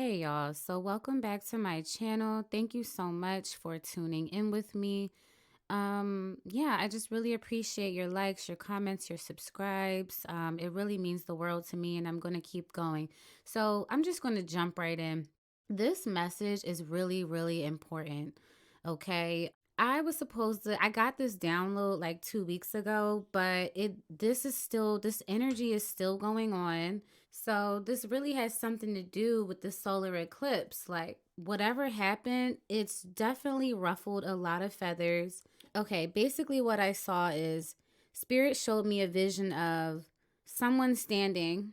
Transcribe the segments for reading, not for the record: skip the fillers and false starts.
Hey y'all, so welcome back to my channel. Thank you so much for tuning in with me. Yeah, I just really appreciate your likes, your comments, your subscribes. It really means the world to me, and I'm going to keep going. So I'm just going to jump right in. This message is really, really important. Okay. I got this download like 2 weeks ago, but this energy is still going on. So this really has something to do with the solar eclipse. Like whatever happened, it's definitely ruffled a lot of feathers. Okay, basically what I saw is Spirit showed me a vision of someone standing,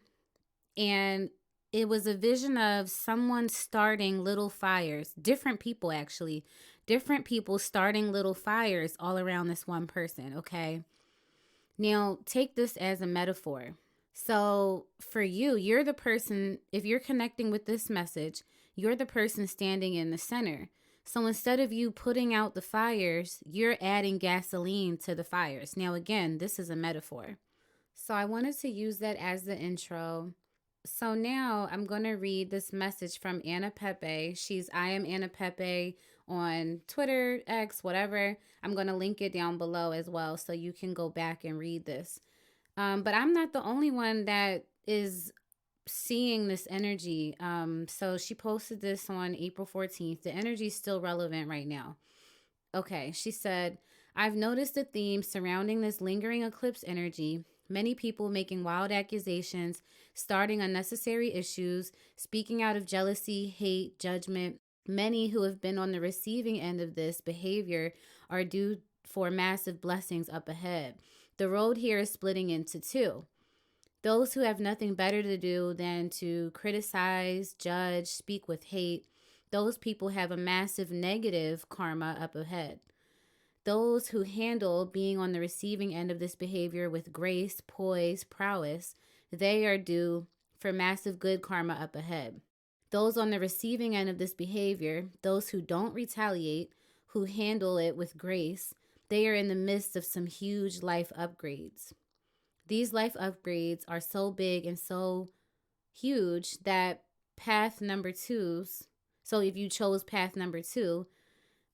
and it was a vision of someone starting little fires, different people actually, different people starting little fires all around this one person, okay? Now, take this as a metaphor. So, for you, you're the person, if you're connecting with this message, you're the person standing in the center. So, instead of you putting out the fires, you're adding gasoline to the fires. Now, again, this is a metaphor. So, I wanted to use that as the intro. So now I'm going to read this message from Anna Pepe. I am Anna Pepe on Twitter, X, whatever. I'm going to link it down below as well so you can go back and read this. But I'm not the only one that is seeing this energy. So she posted this on April 14th. The energy is still relevant right now. Okay, she said, I've noticed a theme surrounding this lingering eclipse energy. Many people making wild accusations, starting unnecessary issues, speaking out of jealousy, hate, judgment. Many who have been on the receiving end of this behavior are due for massive blessings up ahead. The road here is splitting into two. Those who have nothing better to do than to criticize, judge, speak with hate, those people have a massive negative karma up ahead. Those who handle being on the receiving end of this behavior with grace, poise, prowess, they are due for massive good karma up ahead. Those on the receiving end of this behavior, those who don't retaliate, who handle it with grace, they are in the midst of some huge life upgrades. These life upgrades are so big and so huge that path number twos, so if you chose path number two,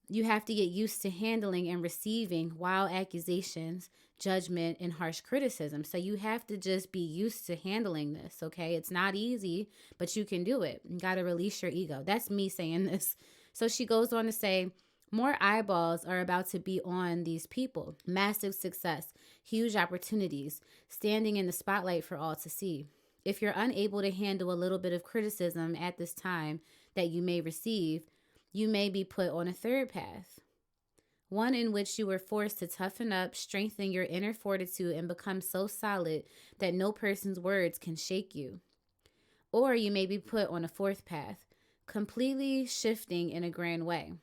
you have to get used to handling and receiving wild accusations, judgment, and harsh criticism. So you have to just be used to handling this, okay? It's not easy, but you can do it. You got to release your ego. That's me saying this. So she goes on to say, more eyeballs are about to be on these people. Massive success, huge opportunities, standing in the spotlight for all to see. If you're unable to handle a little bit of criticism at this time that you may receive, you may be put on a third path, one in which you were forced to toughen up, strengthen your inner fortitude, and become so solid that no person's words can shake you. Or you may be put on a fourth path, completely shifting in a grand way.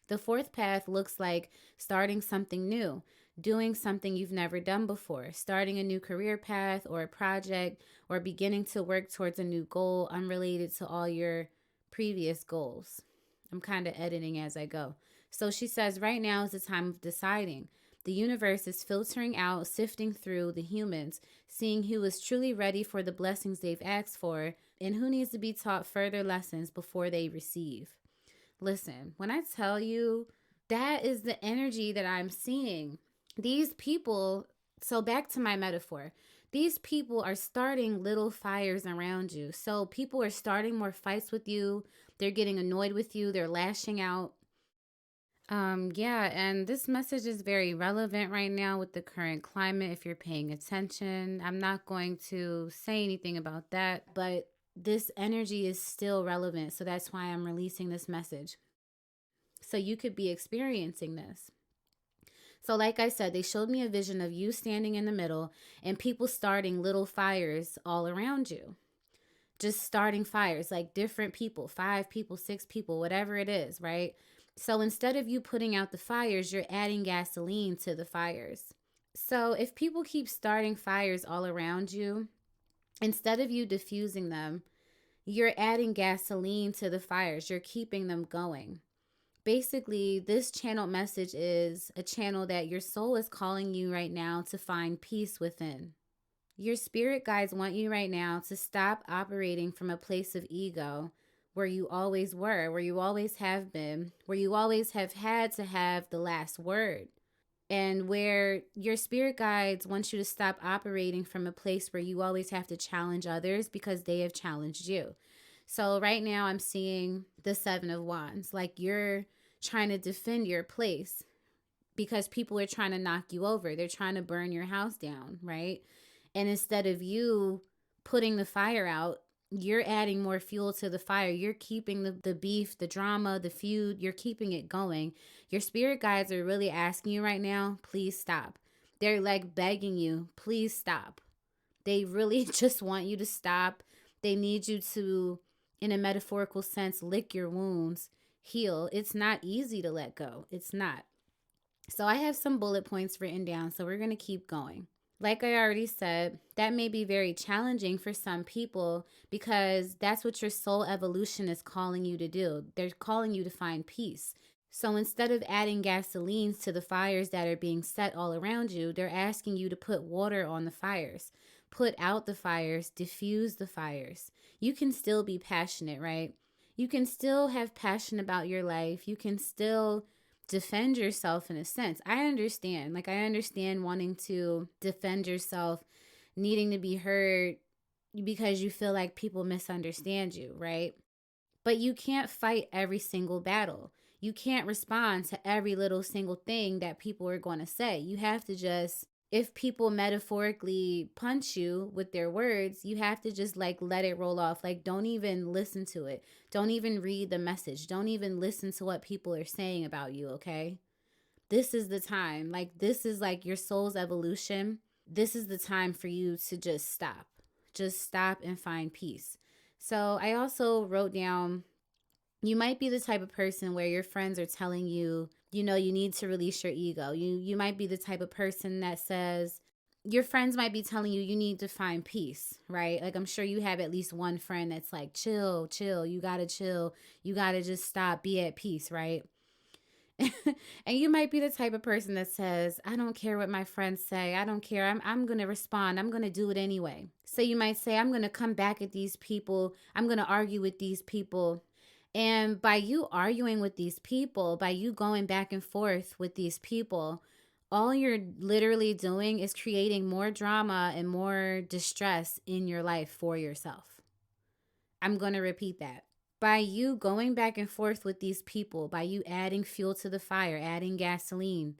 The fourth path looks like starting something new, doing something you've never done before, starting a new career path or a project, or beginning to work towards a new goal unrelated to all your previous goals. I'm kind of editing as I go. So she says, right now is the time of deciding. The universe is filtering out, sifting through the humans, seeing who is truly ready for the blessings they've asked for and who needs to be taught further lessons before they receive. Listen, when I tell you, that is the energy that I'm seeing. These people, so back to my metaphor, these people are starting little fires around you. So people are starting more fights with you. They're getting annoyed with you. They're lashing out. Yeah, and this message is very relevant right now with the current climate if you're paying attention. I'm not going to say anything about that, but this energy is still relevant. So that's why I'm releasing this message. So you could be experiencing this. So like I said, they showed me a vision of you standing in the middle and people starting little fires all around you. Just starting fires, like different people, 5 people, 6 people, whatever it is, right? So instead of you putting out the fires, you're adding gasoline to the fires. So if people keep starting fires all around you, instead of you diffusing them, you're adding gasoline to the fires. You're keeping them going. Basically, this channeled message is a channel that your soul is calling you right now to find peace within. Your spirit guides want you right now to stop operating from a place of ego where you always were, where you always have been, where you always have had to have the last word, and where your spirit guides want you to stop operating from a place where you always have to challenge others because they have challenged you. So right now I'm seeing the Seven of Wands, like you're trying to defend your place because people are trying to knock you over. They're trying to burn your house down, right? And instead of you putting the fire out, you're adding more fuel to the fire. You're keeping the beef, the drama, the feud, you're keeping it going. Your spirit guides are really asking you right now, please stop. They're like begging you, please stop. They really just want you to stop. They need you to, in a metaphorical sense, lick your wounds, heal. It's not easy to let go. It's not. So I have some bullet points written down, so we're going to keep going. Like I already said, that may be very challenging for some people because that's what your soul evolution is calling you to do. They're calling you to find peace. So instead of adding gasoline to the fires that are being set all around you, they're asking you to put water on the fires, put out the fires, diffuse the fires. You can still be passionate, right? You can still have passion about your life. You can still defend yourself in a sense. I understand. Like, I understand wanting to defend yourself, needing to be heard because you feel like people misunderstand you, right? But you can't fight every single battle. You can't respond to every little single thing that people are going to say. You have to just, if people metaphorically punch you with their words, you have to just like let it roll off. Like, don't even listen to it. Don't even read the message. Don't even listen to what people are saying about you, okay? This is the time. Like, this is like your soul's evolution. This is the time for you to just stop. Just stop and find peace. So I also wrote down, you might be the type of person where your friends are telling you, you know, you need to release your ego. You might be the type of person that says, your friends might be telling you you need to find peace, right? Like, I'm sure you have at least one friend that's like, chill, you gotta chill. You gotta just stop, be at peace, right? And you might be the type of person that says, I don't care what my friends say. I don't care. I'm going to respond. I'm going to do it anyway. So you might say, I'm going to come back at these people. I'm going to argue with these people. And by you arguing with these people, by you going back and forth with these people, all you're literally doing is creating more drama and more distress in your life for yourself. I'm going to repeat that. By you going back and forth with these people, by you adding fuel to the fire, adding gasoline,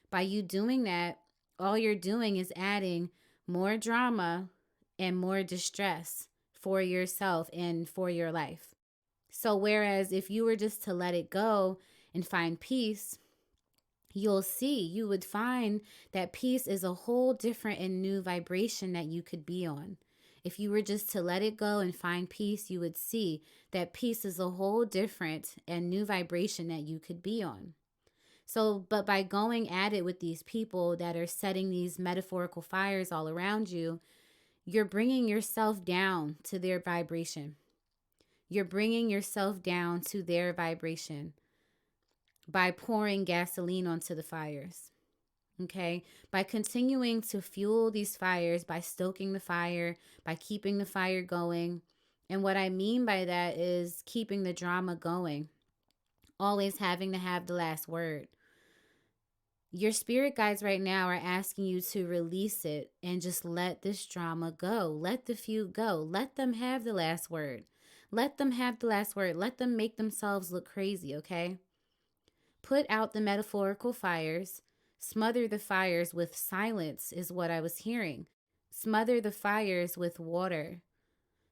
by you doing that, all you're doing is adding more drama and more distress for yourself and for your life. So whereas if you were just to let it go and find peace, you would find that peace is a whole different and new vibration that you could be on. If you were just to let it go and find peace, you would see that peace is a whole different and new vibration that you could be on. So, but by going at it with these people that are setting these metaphorical fires all around you, you're bringing yourself down to their vibration. You're bringing yourself down to their vibration by pouring gasoline onto the fires. Okay, by continuing to fuel these fires, by stoking the fire, by keeping the fire going. And what I mean by that is keeping the drama going, always having to have the last word. Your spirit guides right now are asking you to release it and just let this drama go. Let the feud go. Let them have the last word. Let them have the last word. Let them make themselves look crazy, okay? Put out the metaphorical fires. Smother the fires with silence is what I was hearing. Smother the fires with water.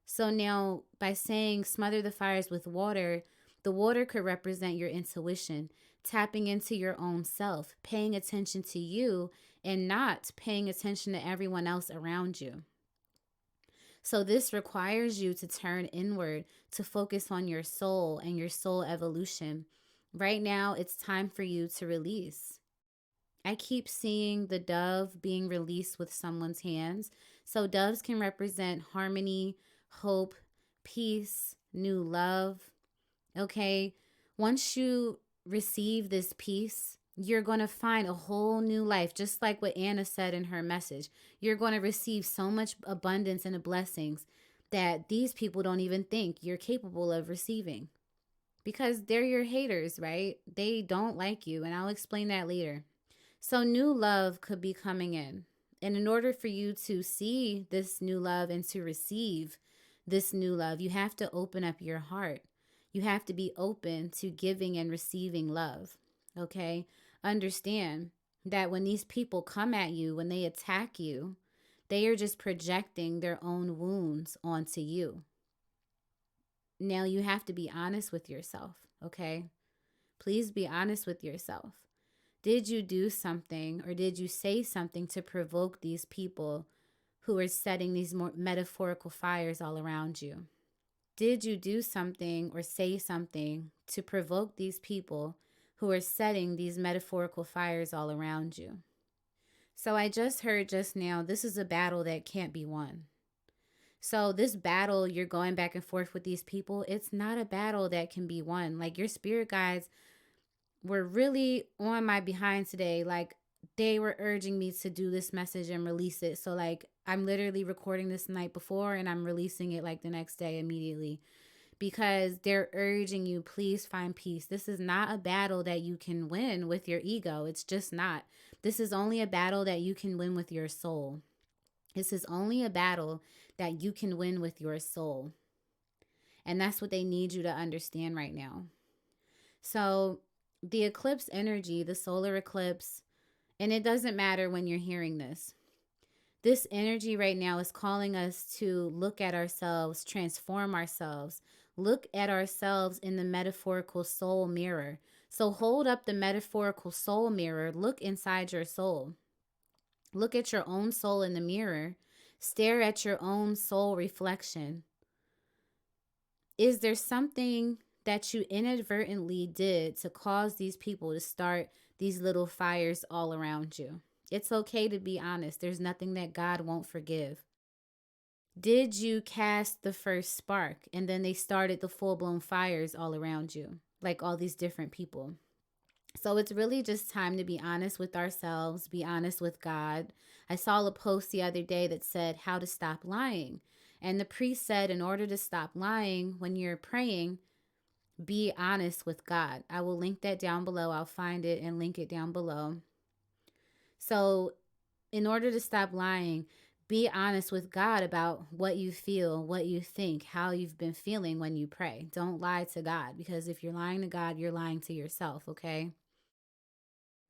So now by saying smother the fires with water, the water could represent your intuition, tapping into your own self, paying attention to you and not paying attention to everyone else around you. So this requires you to turn inward, to focus on your soul and your soul evolution. Right now, it's time for you to release. I keep seeing the dove being released with someone's hands. So doves can represent harmony, hope, peace, new love. Okay, once you receive this peace, you're going to find a whole new life, just like what Anna said in her message. You're going to receive so much abundance and blessings that these people don't even think you're capable of receiving, because they're your haters, right? They don't like you, and I'll explain that later. So new love could be coming in. And in order for you to see this new love and to receive this new love, you have to open up your heart. You have to be open to giving and receiving love. Okay? Understand that when these people come at you, when they attack you, they are just projecting their own wounds onto you. Now you have to be honest with yourself, okay? Please be honest with yourself. Did you do something or did you say something to provoke these people who are setting these more metaphorical fires all around you? Did you do something or say something to provoke these people who are setting these metaphorical fires all around you? So I just heard just now, this is a battle that can't be won. So this battle you're going back and forth with these people, it's not a battle that can be won. Like, your spirit guides were really on my behind today. Like, they were urging me to do this message and release it. So like, I'm literally recording this the night before and I'm releasing it like the next day immediately, because they're urging you, please find peace. This is not a battle that you can win with your ego. It's just not. This is only a battle that you can win with your soul. This is only a battle that you can win with your soul. And that's what they need you to understand right now. So the eclipse energy, the solar eclipse, and it doesn't matter when you're hearing this. This energy right now is calling us to look at ourselves, transform ourselves, look at ourselves in the metaphorical soul mirror. So hold up the metaphorical soul mirror, look inside your soul. Look at your own soul in the mirror. Stare at your own soul reflection. Is there something that you inadvertently did to cause these people to start these little fires all around you? It's okay to be honest. There's nothing that God won't forgive. Did you cast the first spark and then they started the full-blown fires all around you, like all these different people? So it's really just time to be honest with ourselves, be honest with God. I saw a post the other day that said how to stop lying. And the priest said, in order to stop lying when you're praying, be honest with God. I will link that down below. I'll find it and link it down below. So in order to stop lying, be honest with God about what you feel, what you think, how you've been feeling when you pray. Don't lie to God, because if you're lying to God, you're lying to yourself, okay?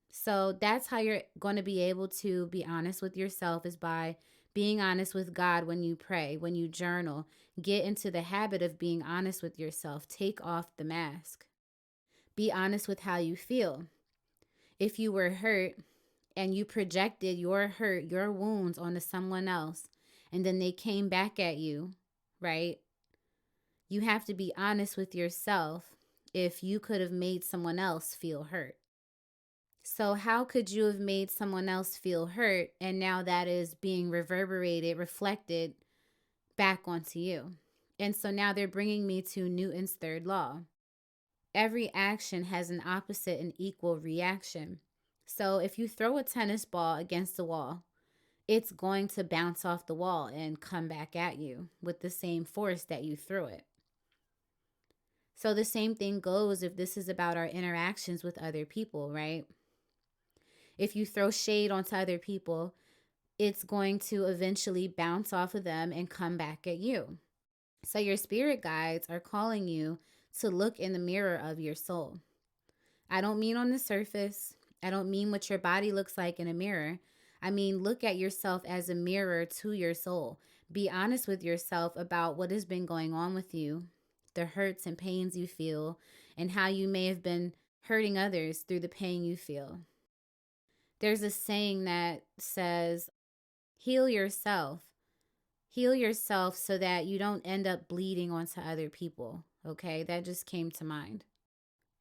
So that's how you're going to be able to be honest with yourself, is by being honest with God when you pray, when you journal. Get into the habit of being honest with yourself. Take off the mask. Be honest with how you feel. If you were hurt and you projected your hurt, your wounds onto someone else, and then they came back at you, right? You have to be honest with yourself if you could have made someone else feel hurt. So how could you have made someone else feel hurt, and now that is being reverberated, reflected back onto you? And so now they're bringing me to Newton's third law. Every action has an opposite and equal reaction. So if you throw a tennis ball against the wall, it's going to bounce off the wall and come back at you with the same force that you threw it. So the same thing goes if this is about our interactions with other people, right? If you throw shade onto other people, it's going to eventually bounce off of them and come back at you. So your spirit guides are calling you to look in the mirror of your soul. I don't mean on the surface. I don't mean what your body looks like in a mirror. I mean, look at yourself as a mirror to your soul. Be honest with yourself about what has been going on with you, the hurts and pains you feel, and how you may have been hurting others through the pain you feel. There's a saying that says, heal yourself. Heal yourself so that you don't end up bleeding onto other people. Okay, that just came to mind.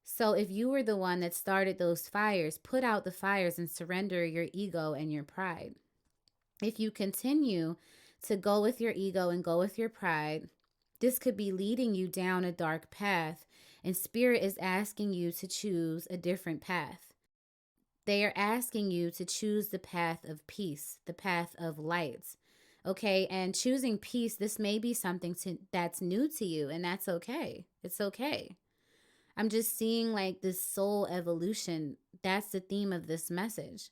So if you were the one that started those fires, put out the fires and surrender your ego and your pride. If you continue to go with your ego and go with your pride, this could be leading you down a dark path, and Spirit is asking you to choose a different path. They are asking you to choose the path of peace, the path of light, Okay, and choosing peace, this may be something that's new to you, and that's okay. It's okay. I'm just seeing like this soul evolution. That's the theme of this message.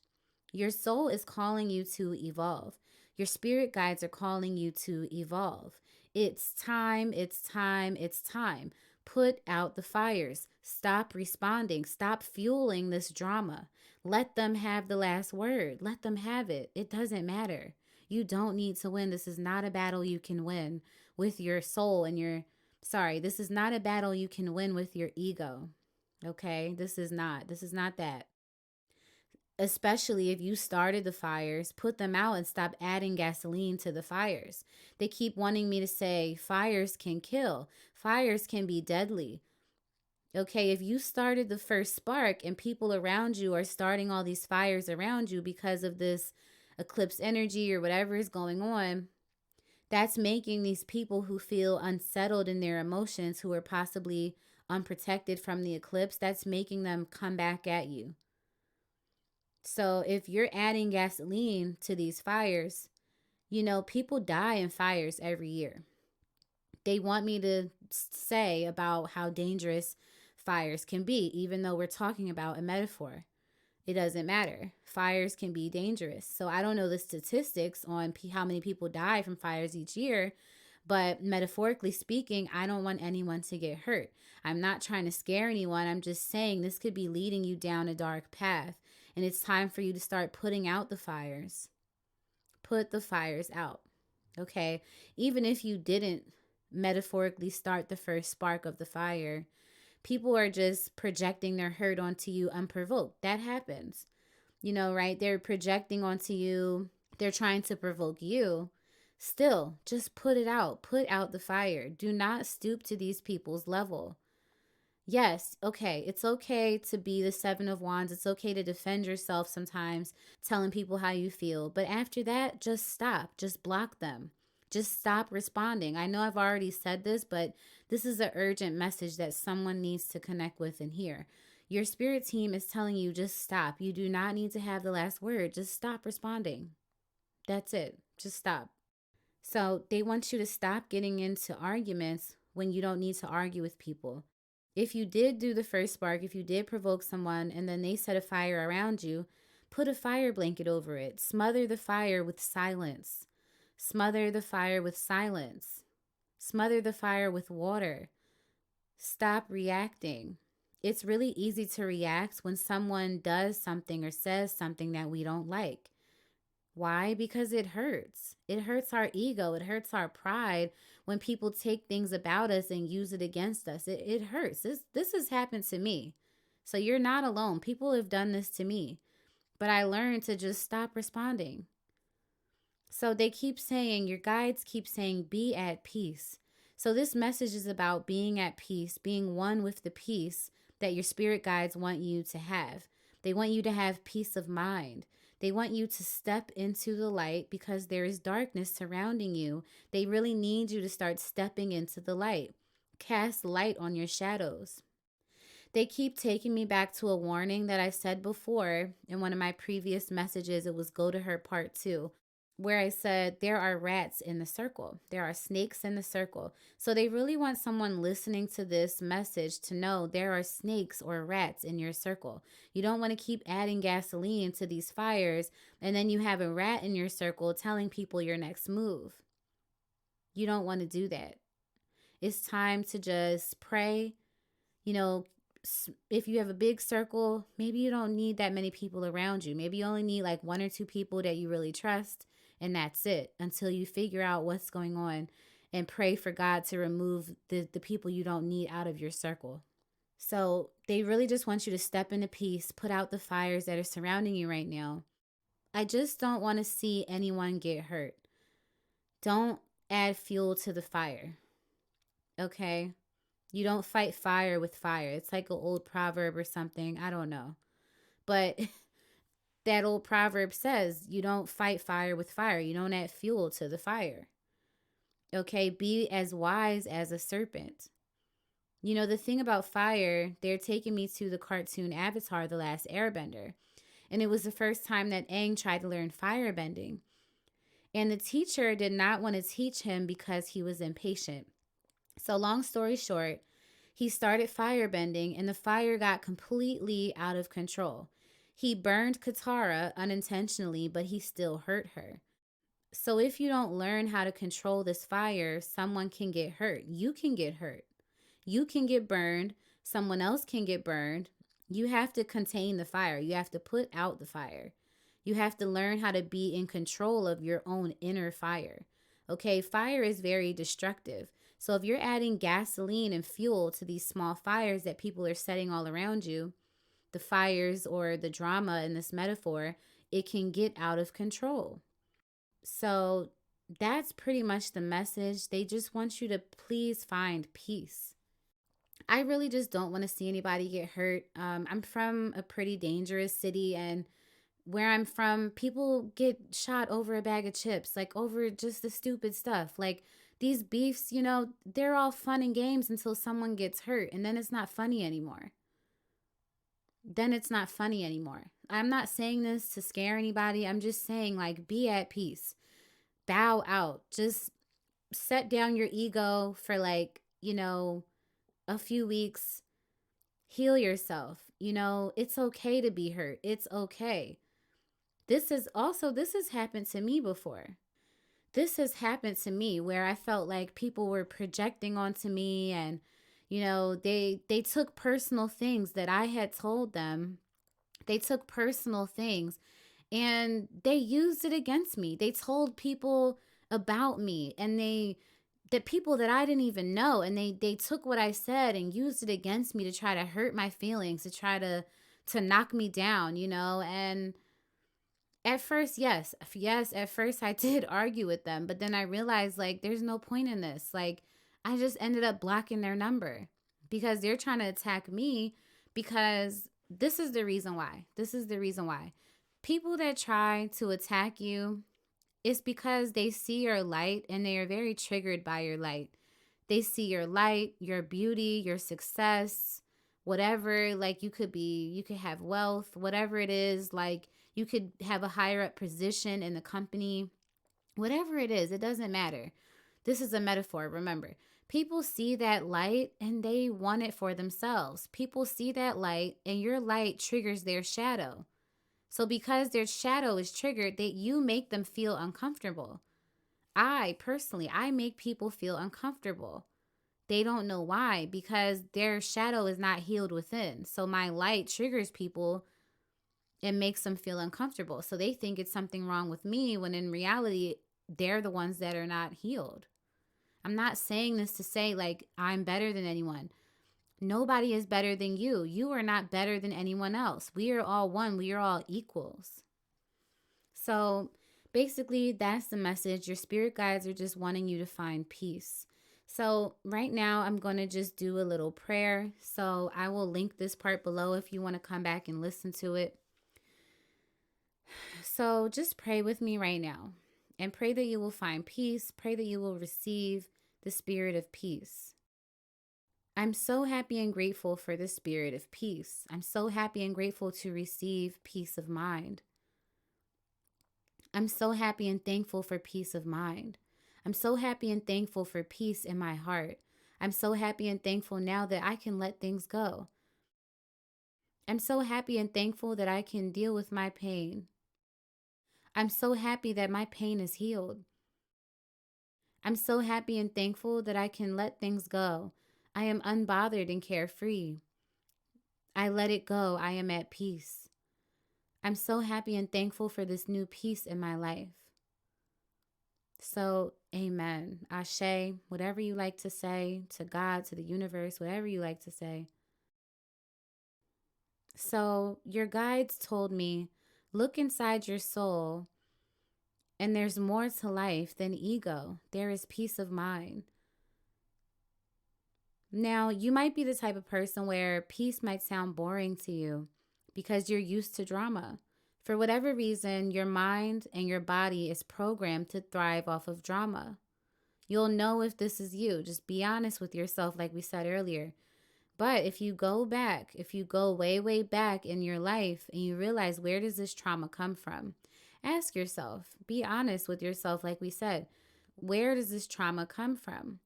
Your soul is calling you to evolve. Your spirit guides are calling you to evolve. It's time, it's time, it's time. Put out the fires. Stop responding. Stop fueling this drama. Let them have the last word. Let them have it. It doesn't matter. You don't need to win. This is not a battle you can win with your soul and your. Sorry, this is not a battle you can win with your ego. Okay? This is not. This is not that. Especially if you started the fires, put them out and stop adding gasoline to the fires. They keep wanting me to say fires can kill, fires can be deadly. Okay, if you started the first spark and people around you are starting all these fires around you because of this eclipse energy or whatever is going on, that's making these people who feel unsettled in their emotions, who are possibly unprotected from the eclipse, that's making them come back at you. So if you're adding gasoline to these fires, you know, people die in fires every year. They want me to say about how dangerous fires can be, even though we're talking about a metaphor. It doesn't matter. Fires can be dangerous. So I don't know the statistics on how many people die from fires each year, but metaphorically speaking, I don't want anyone to get hurt. I'm not trying to scare anyone. I'm just saying this could be leading you down a dark path. And it's time for you to start putting out the fires. Put the fires out. Okay? Even if you didn't metaphorically start the first spark of the fire, people are just projecting their hurt onto you unprovoked. That happens. You know, right? They're projecting onto you. They're trying to provoke you. Still, just put it out. Put out the fire. Do not stoop to these people's level. Yes, okay. It's okay to be the Seven of Wands. It's okay to defend yourself sometimes, telling people how you feel. But after that, just stop. Just block them. Just stop responding. I know I've already said this, but this is an urgent message that someone needs to connect with and hear. Your spirit team is telling you just stop. You do not need to have the last word. Just stop responding. That's it. Just stop. So they want you to stop getting into arguments when you don't need to argue with people. If you did do the first spark, if you did provoke someone and then they set a fire around you, put a fire blanket over it. Smother the fire with silence. Smother the fire with silence. Smother the fire with water. Stop reacting. It's really easy to react when someone does something or says something that we don't like. Why? Because it hurts. It hurts our ego. It hurts our pride when people take things about us and use it against us. It hurts. This has happened to me. So you're not alone. People have done this to me. But I learned to just stop responding. So they keep saying, your guides keep saying, be at peace. So this message is about being at peace, being one with the peace that your spirit guides want you to have. They want you to have peace of mind. They want you to step into the light because there is darkness surrounding you. They really need you to start stepping into the light. Cast light on your shadows. They keep taking me back to a warning that I said before in one of my previous messages. It was Go to Her Part 2, where I said there are rats in the circle. There are snakes in the circle. So they really want someone listening to this message to know there are snakes or rats in your circle. You don't want to keep adding gasoline to these fires and then you have a rat in your circle telling people your next move. You don't want to do that. It's time to just pray. You know, if you have a big circle, maybe you don't need that many people around you. Maybe you only need like one or two people that you really trust. And that's it until you figure out what's going on and pray for God to remove the people you don't need out of your circle. So they really just want you to step into peace, put out the fires that are surrounding you right now. I just don't want to see anyone get hurt. Don't add fuel to the fire. Okay? You don't fight fire with fire. It's like an old proverb or something. I don't know. But that old proverb says you don't fight fire with fire. You don't add fuel to the fire. Okay, be as wise as a serpent. You know, the thing about fire, they're taking me to the cartoon Avatar, The Last Airbender. And it was the first time that Aang tried to learn firebending. And the teacher did not want to teach him because he was impatient. So long story short, he started firebending and the fire got completely out of control. He burned Katara unintentionally, but he still hurt her. So if you don't learn how to control this fire, someone can get hurt. You can get hurt. You can get burned. Someone else can get burned. You have to contain the fire. You have to put out the fire. You have to learn how to be in control of your own inner fire. Okay, fire is very destructive. So if you're adding gasoline and fuel to these small fires that people are setting all around you, the fires or the drama in this metaphor, it can get out of control. So that's pretty much the message. They just want you to please find peace. I really just don't want to see anybody get hurt. I'm from a pretty dangerous city, and where I'm from, people get shot over a bag of chips, like over just the stupid stuff. Like these beefs, they're all fun and games until someone gets hurt, and then it's not funny anymore. I'm not saying this to scare anybody. I'm just saying, like, be at peace. Bow out. Just set down your ego for, like, a few weeks. Heal yourself. It's okay to be hurt. It's okay. This has happened to me before. This has happened to me where I felt like people were projecting onto me, and they took personal things that I had told them. They took personal things and they used it against me. They told people about me, and the people that I didn't even know, and they took what I said and used it against me to try to hurt my feelings, to try to knock me down, and at first, yes, at first I did argue with them, but then I realized, like, there's no point in this. Like, I just ended up blocking their number because they're trying to attack me, because this is the reason why. People that try to attack you, it's because they see your light and they are very triggered by your light. They see your light, your beauty, your success, whatever. Like, you could have wealth, whatever it is. Like, you could have a higher up position in the company. Whatever it is, it doesn't matter. This is a metaphor, remember. People see that light and they want it for themselves. People see that light and your light triggers their shadow. So because their shadow is triggered, you make them feel uncomfortable. I make people feel uncomfortable. They don't know why, because their shadow is not healed within. So my light triggers people and makes them feel uncomfortable. So they think it's something wrong with me, when in reality, they're the ones that are not healed. I'm not saying this to say, like, I'm better than anyone. Nobody is better than you. You are not better than anyone else. We are all one. We are all equals. So basically, that's the message. Your spirit guides are just wanting you to find peace. So right now, I'm going to just do a little prayer. So I will link this part below if you want to come back and listen to it. So just pray with me right now and pray that you will find peace. Pray that you will receive the spirit of peace. I'm so happy and grateful for the spirit of peace. I'm so happy and grateful to receive peace of mind. I'm so happy and thankful for peace of mind. I'm so happy and thankful for peace in my heart. I'm so happy and thankful now that I can let things go. I'm so happy and thankful that I can deal with my pain. I'm so happy that my pain is healed. I'm so happy and thankful that I can let things go. I am unbothered and carefree. I let it go. I am at peace. I'm so happy and thankful for this new peace in my life. So, amen. Ashe, whatever you like to say, to God, to the universe, whatever you like to say. So, your guides told me, look inside your soul, and there's more to life than ego. There is peace of mind. Now, you might be the type of person where peace might sound boring to you because you're used to drama. For whatever reason, your mind and your body is programmed to thrive off of drama. You'll know if this is you. Just be honest with yourself, like we said earlier. But if you go back, if you go way, way back in your life and you realize, where does this trauma come from? Ask yourself, be honest with yourself, like we said. Where does this trauma come from?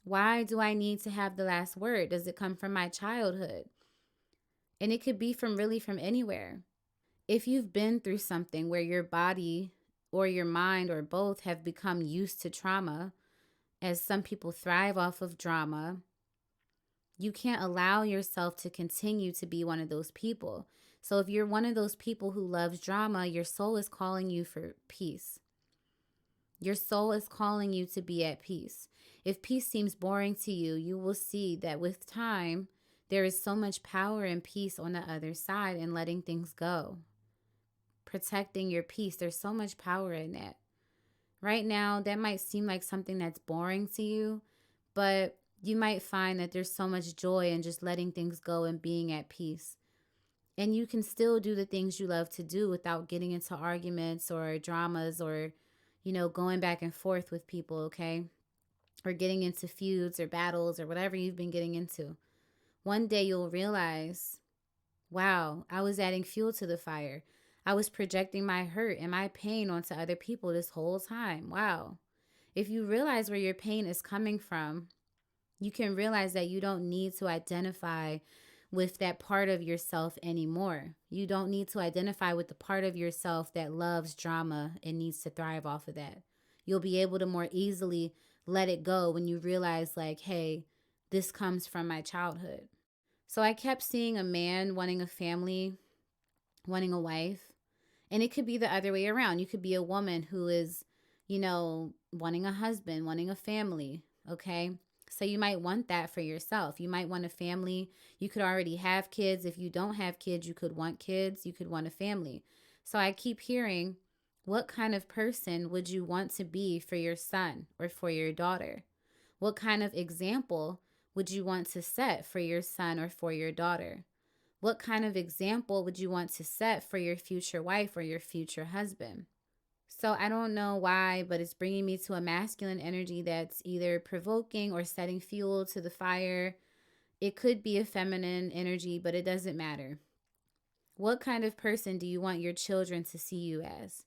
Why do I need to have the last word? Does it come from my childhood? And it could be from anywhere. If you've been through something where your body or your mind or both have become used to trauma, as some people thrive off of drama, you can't allow yourself to continue to be one of those people. So if you're one of those people who loves drama, your soul is calling you for peace. Your soul is calling you to be at peace. If peace seems boring to you, you will see that with time, there is so much power and peace on the other side and letting things go. Protecting your peace, there's so much power in that. Right now, that might seem like something that's boring to you, but you might find that there's so much joy in just letting things go and being at peace. And you can still do the things you love to do without getting into arguments or dramas or, going back and forth with people, okay? Or getting into feuds or battles or whatever you've been getting into. One day you'll realize, wow, I was adding fuel to the fire. I was projecting my hurt and my pain onto other people this whole time. Wow. If you realize where your pain is coming from, you can realize that you don't need to identify with that part of yourself anymore. You don't need to identify with the part of yourself that loves drama and needs to thrive off of that. You'll be able to more easily let it go when you realize, like, hey, this comes from my childhood. So I kept seeing a man wanting a family, wanting a wife. And it could be the other way around. You could be a woman who is, wanting a husband, wanting a family, okay? So you might want that for yourself. You might want a family. You could already have kids. If you don't have kids, you could want kids. You could want a family. So I keep hearing, what kind of person would you want to be for your son or for your daughter? What kind of example would you want to set for your son or for your daughter? What kind of example would you want to set for your future wife or your future husband? So I don't know why, but it's bringing me to a masculine energy that's either provoking or setting fuel to the fire. It could be a feminine energy, but it doesn't matter. What kind of person do you want your children to see you as?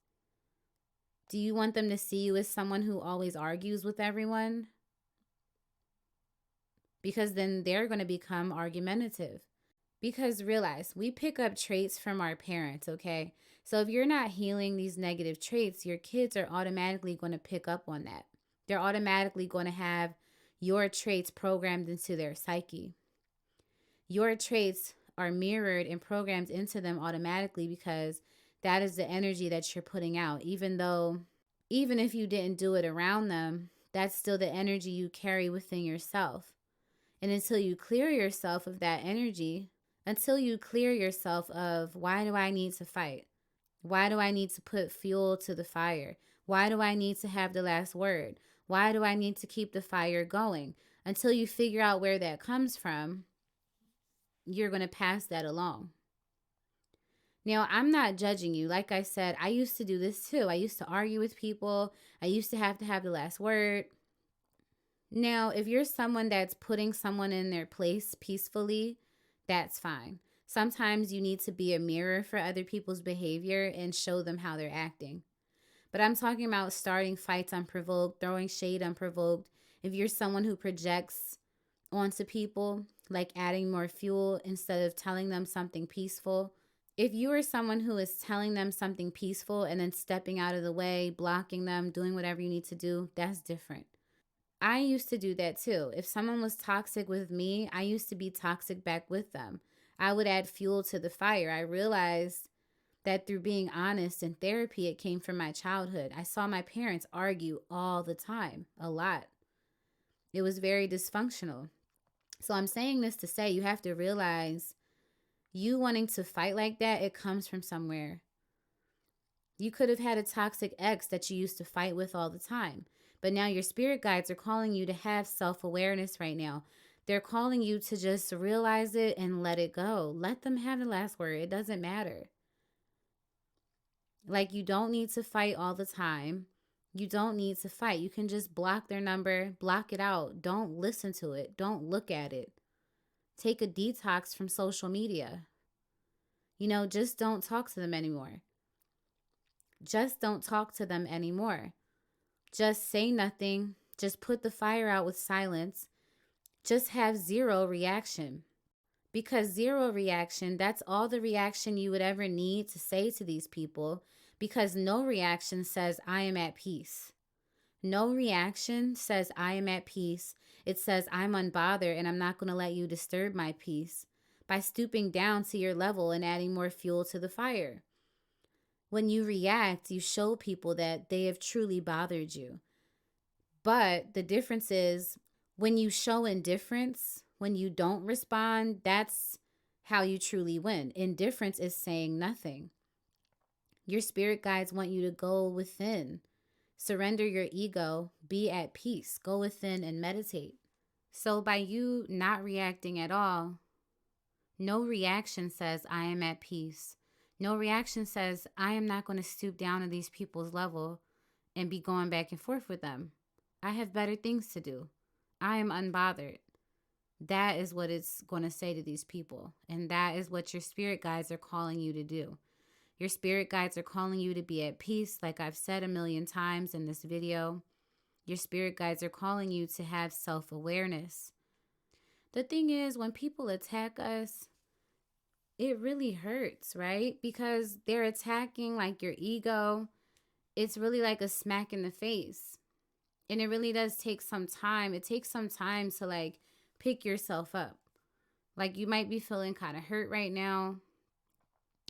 Do you want them to see you as someone who always argues with everyone? Because then they're going to become argumentative. Because realize, we pick up traits from our parents, okay? So if you're not healing these negative traits, your kids are automatically going to pick up on that. They're automatically going to have your traits programmed into their psyche. Your traits are mirrored and programmed into them automatically because that is the energy that you're putting out. Even if you didn't do it around them, that's still the energy you carry within yourself. And until you clear yourself of that energy, until you clear yourself of, why do I need to fight? Why do I need to put fuel to the fire? Why do I need to have the last word? Why do I need to keep the fire going? Until you figure out where that comes from, you're going to pass that along. Now, I'm not judging you. Like I said, I used to do this too. I used to argue with people. I used to have the last word. Now, if you're someone that's putting someone in their place peacefully, that's fine. Sometimes you need to be a mirror for other people's behavior and show them how they're acting. But I'm talking about starting fights unprovoked, throwing shade unprovoked. If you're someone who projects onto people, like adding more fuel instead of telling them something peaceful. If you are someone who is telling them something peaceful and then stepping out of the way, blocking them, doing whatever you need to do, that's different. I used to do that too. If someone was toxic with me, I used to be toxic back with them. I would add fuel to the fire. I realized that through being honest in therapy, it came from my childhood. I saw my parents argue all the time, a lot. It was very dysfunctional. So I'm saying this to say you have to realize you wanting to fight like that, it comes from somewhere. You could have had a toxic ex that you used to fight with all the time. But now your spirit guides are calling you to have self-awareness right now. They're calling you to just realize it and let it go. Let them have the last word. It doesn't matter. Like, you don't need to fight all the time. You don't need to fight. You can just block their number, block it out. Don't listen to it. Don't look at it. Take a detox from social media. Just don't talk to them anymore. just don't talk to them anymore. Just say nothing. Just put the fire out with silence. Just have zero reaction. Because zero reaction, that's all the reaction you would ever need to say to these people. Because no reaction says, I am at peace. No reaction says, I am at peace. It says, I'm unbothered and I'm not going to let you disturb my peace by stooping down to your level and adding more fuel to the fire. When you react, you show people that they have truly bothered you. But the difference is when you show indifference, when you don't respond, that's how you truly win. Indifference is saying nothing. Your spirit guides want you to go within. Surrender your ego, be at peace, go within and meditate. So by you not reacting at all, no reaction says, I am at peace. No reaction says, I am not going to stoop down to these people's level and be going back and forth with them. I have better things to do. I am unbothered. That is what it's going to say to these people. And that is what your spirit guides are calling you to do. Your spirit guides are calling you to be at peace, like I've said a million times in this video. Your spirit guides are calling you to have self-awareness. The thing is, when people attack us, it really hurts, right? Because they're attacking like your ego. It's really like a smack in the face. And it really does take some time. It takes some time to like pick yourself up. Like you might be feeling kind of hurt right now.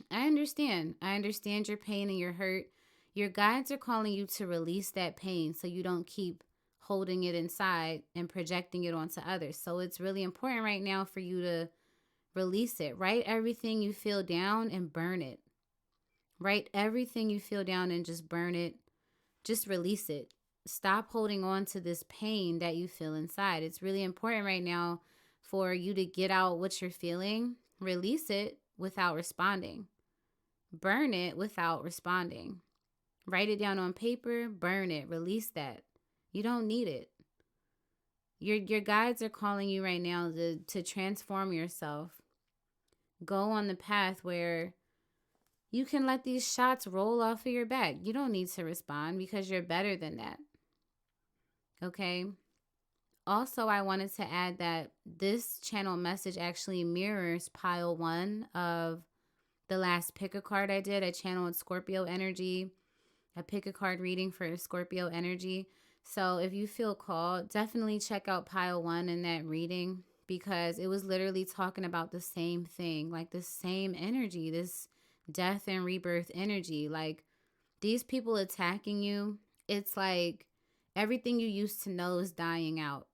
I understand. I understand your pain and your hurt. Your guides are calling you to release that pain so you don't keep holding it inside and projecting it onto others. So it's really important right now for you to release it. Write everything you feel down and burn it. Write everything you feel down and just burn it. Just release it. Stop holding on to this pain that you feel inside. It's really important right now for you to get out what you're feeling. Release it without responding. Burn it without responding. Write it down on paper, burn it, release that. You don't need it. Your guides are calling you right now to transform yourself. Go on the path where you can let these shots roll off of your back. You don't need to respond because you're better than that. Okay? Also, I wanted to add that this channel message actually mirrors pile 1 of the last pick a card I did. I channeled Scorpio energy, a pick a card reading for Scorpio energy. So if you feel called, definitely check out pile 1 in that reading because it was literally talking about the same thing, like the same energy, this death and rebirth energy. Like these people attacking you, it's like everything you used to know is dying out.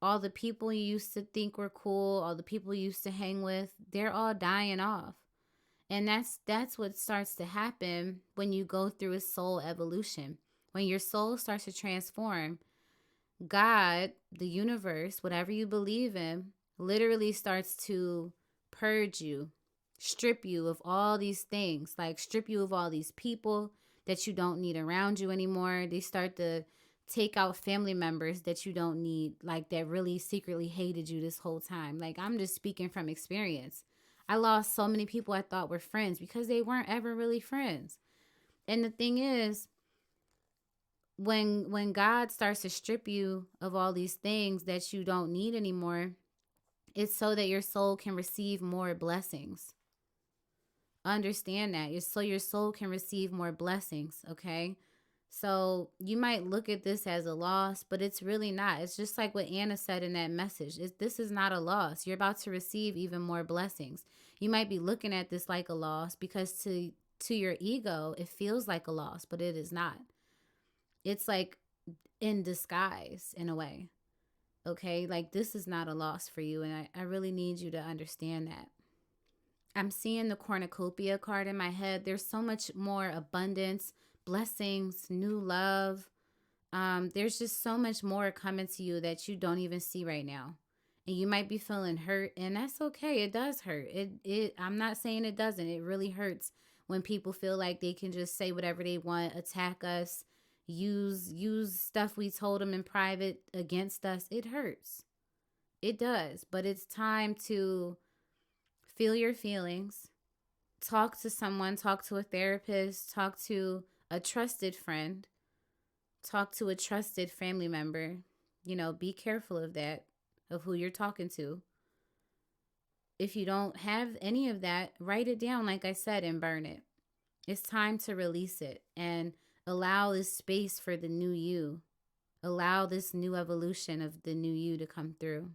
All the people you used to think were cool, all the people you used to hang with, they're all dying off. And that's what starts to happen when you go through a soul evolution. When your soul starts to transform, God, the universe, whatever you believe in, literally starts to purge you, strip you of all these things, like strip you of all these people that you don't need around you anymore. They start to take out family members that you don't need, like that really secretly hated you this whole time. Like I'm just speaking from experience. I lost so many people I thought were friends because they weren't ever really friends. And the thing is, when God starts to strip you of all these things that you don't need anymore, it's so that your soul can receive more blessings. Understand that. So your soul can receive more blessings, okay? So you might look at this as a loss, but it's really not. It's just like what Anna said in that message. This is not a loss. You're about to receive even more blessings. You might be looking at this like a loss because to your ego, it feels like a loss, but it is not. It's like in disguise in a way. Okay? Like this is not a loss for you, and I really need you to understand that. I'm seeing the cornucopia card in my head. There's so much more abundance, blessings, new love. There's just so much more coming to you that you don't even see right now. And you might be feeling hurt, and that's okay. It does hurt. I'm not saying it doesn't. It really hurts when people feel like they can just say whatever they want, attack us, use stuff we told them in private against us. It hurts. It does. But it's time to feel your feelings, Talk to someone, talk to a therapist, talk to a trusted friend, talk to a trusted family member. You know, be careful of that, of who you're talking to. If you don't have any of that, write it down, like I said, and burn it. It's time to release it and allow this space for the new you. Allow this new evolution of the new you to come through.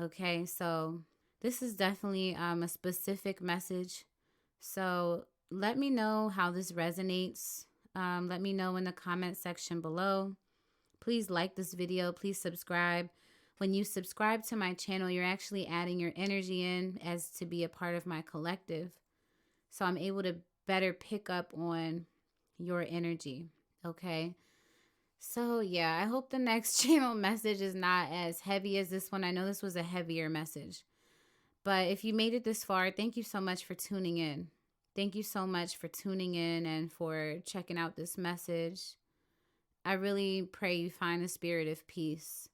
Okay, so this is definitely a specific message. So let me know how this resonates. Let me know in the comment section below. Please like this video. Please subscribe. When you subscribe to my channel, you're actually adding your energy in as to be a part of my collective. So I'm able to better pick up on your energy. Okay. So yeah, I hope the next channel message is not as heavy as this one. I know this was a heavier message. But if you made it this far, thank you so much for tuning in. Thank you so much for tuning in and for checking out this message. I really pray you find the spirit of peace.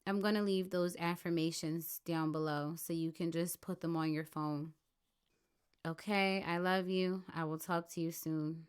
I'm going to leave those affirmations down below so you can just put them on your phone. Okay, I love you. I will talk to you soon.